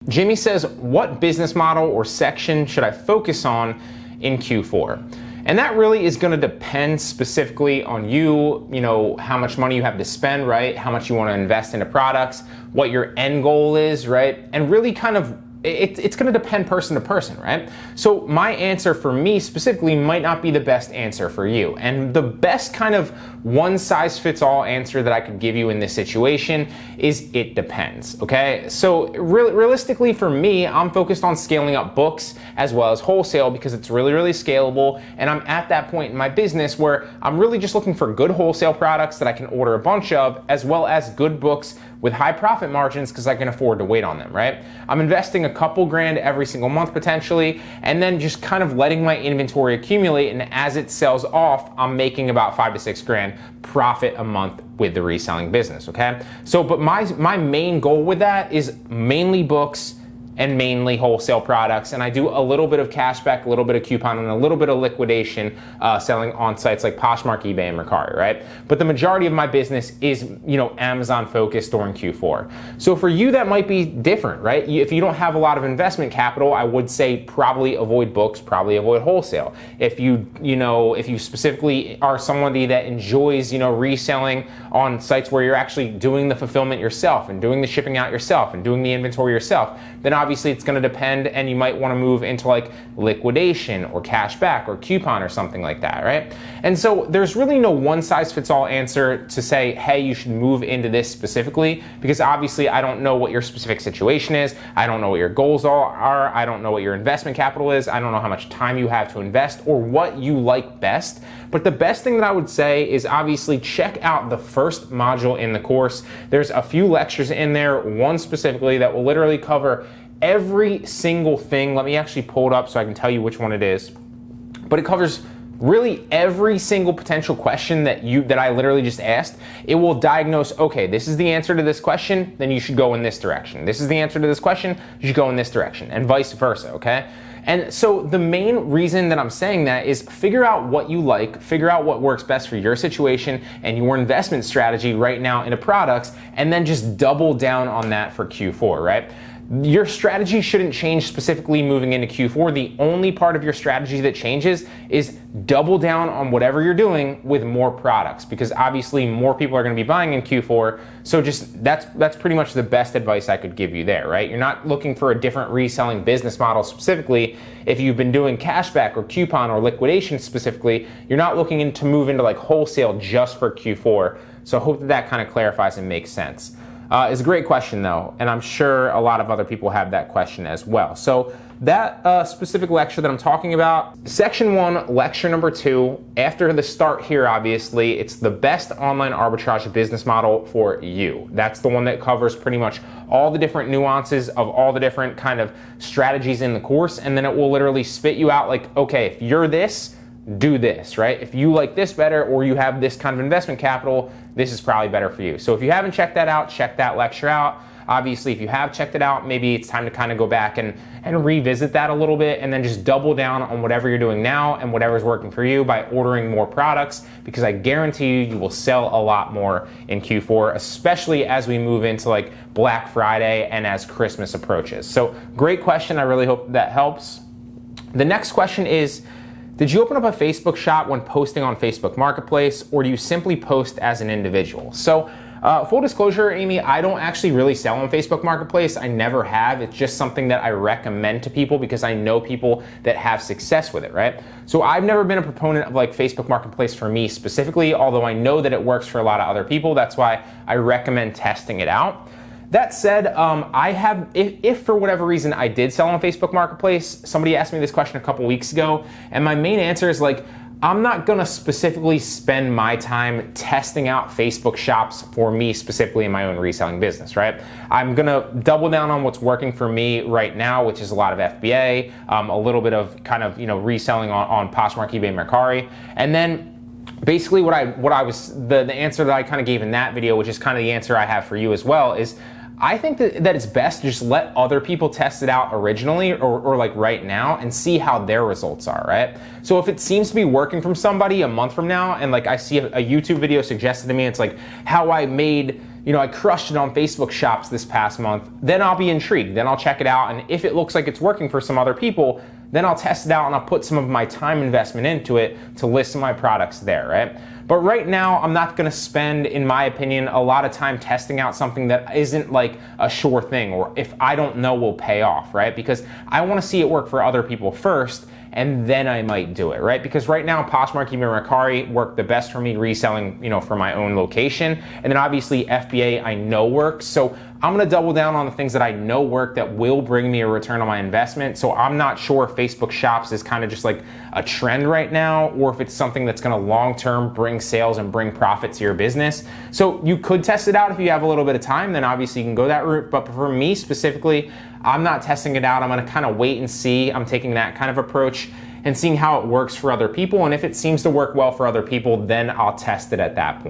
Jimmy says, what business model or section should I focus on in Q4? And that really is going to depend specifically on you, how much money you have to spend, right? How much you want to invest into products, what your end goal is, right? And really kind of it's going to depend person to person, right? So my answer for me specifically might not be the best answer for you. And the best kind of one size fits all answer that I could give you in this situation is it depends, okay? So realistically for me, I'm focused on scaling up books as well as wholesale because it's really, really scalable. And I'm at that point in my business where I'm really just looking for good wholesale products that I can order a bunch of, as well as good books with high profit margins because I can afford to wait on them, right? I'm investing a couple grand every single month potentially, and then just kind of letting my inventory accumulate, and as it sells off, I'm making about 5 to 6 grand profit a month with the reselling business, okay? So, but my main goal with that is mainly books and mainly wholesale products, and I do a little bit of cashback, a little bit of coupon, and a little bit of liquidation selling on sites like Poshmark, eBay, and Mercari, right? But the majority of my business is, Amazon focused during Q4. So for you, that might be different, right? If you don't have a lot of investment capital, I would say probably avoid books, probably avoid wholesale. If you specifically are somebody that enjoys, reselling on sites where you're actually doing the fulfillment yourself and doing the shipping out yourself and doing the inventory yourself, then obviously it's going to depend, and you might want to move into like liquidation or cash back or coupon or something like that, right? And so there's really no one size fits all answer to say, hey, you should move into this specifically, because obviously I don't know what your specific situation is. I don't know what your goals are. I don't know what your investment capital is. I don't know how much time you have to invest or what you like best. But the best thing that I would say is obviously check out the first module in the course. There's a few lectures in there, one specifically that will literally cover every single thing. Let me actually pull it up so I can tell you which one it is. But it covers really every single potential question that I literally just asked. It will diagnose, okay, this is the answer to this question, then you should go in this direction. This is the answer to this question, you should go in this direction, and vice versa, okay? And so the main reason that I'm saying that is figure out what you like, figure out what works best for your situation and your investment strategy right now into products, and then just double down on that for Q4, right? Your strategy shouldn't change specifically moving into Q4. The only part of your strategy that changes is double down on whatever you're doing with more products, because obviously more people are going to be buying in Q4. So just that's pretty much the best advice I could give you there, right? You're not looking for a different reselling business model specifically. If you've been doing cashback or coupon or liquidation specifically, you're not looking to move into like wholesale just for Q4. So I hope that kind of clarifies and makes sense. It's a great question though, and I'm sure a lot of other people have that question as well. So that specific lecture that I'm talking about, section 1, lecture number 2, after the start here, obviously, it's the best online arbitrage business model for you. That's the one that covers pretty much all the different nuances of all the different kind of strategies in the course, and then it will literally spit you out like, okay, if you're this, do this, right? If you like this better or you have this kind of investment capital, this is probably better for you. So if you haven't checked that out, check that lecture out. Obviously, if you have checked it out, maybe it's time to kind of go back and revisit that a little bit, and then just double down on whatever you're doing now and whatever's working for you by ordering more products, because I guarantee you will sell a lot more in Q4, especially as we move into like Black Friday and as Christmas approaches. So great question. I really hope that helps. The next question is, did you open up a Facebook shop when posting on Facebook Marketplace, or do you simply post as an individual? So full disclosure, Amy, I don't actually really sell on Facebook Marketplace. I never have. It's just something that I recommend to people because I know people that have success with it, right? So I've never been a proponent of like Facebook Marketplace for me specifically, although I know that it works for a lot of other people. That's why I recommend testing it out. That said, I have, if for whatever reason I did sell on Facebook Marketplace, somebody asked me this question a couple weeks ago, and my main answer is like, I'm not gonna specifically spend my time testing out Facebook shops for me specifically in my own reselling business, right? I'm gonna double down on what's working for me right now, which is a lot of FBA, a little bit of kind of, reselling on Poshmark, eBay, Mercari, and then basically the answer that I kind of gave in that video, which is kind of the answer I have for you as well, is I think that it's best to just let other people test it out originally or like right now and see how their results are, right? So if it seems to be working from somebody a month from now and like I see a YouTube video suggested to me, it's like how I made I crushed it on Facebook Shops this past month, then I'll be intrigued. Then I'll check it out, and if it looks like it's working for some other people, then I'll test it out and I'll put some of my time investment into it to list my products there, right? But right now, I'm not gonna spend, in my opinion, a lot of time testing out something that isn't like a sure thing, or if I don't know will pay off, right? Because I wanna see it work for other people first, and then I might do it, right? Because right now, Poshmark, even Mercari work the best for me reselling, for my own location. And then obviously FBA I know works. So I'm gonna double down on the things that I know work that will bring me a return on my investment. So I'm not sure if Facebook Shops is kind of just like a trend right now, or if it's something that's gonna long-term bring sales and bring profit to your business. So you could test it out if you have a little bit of time, then obviously you can go that route. But for me specifically, I'm not testing it out. I'm gonna kind of wait and see. I'm taking that kind of approach and seeing how it works for other people. And if it seems to work well for other people, then I'll test it at that point.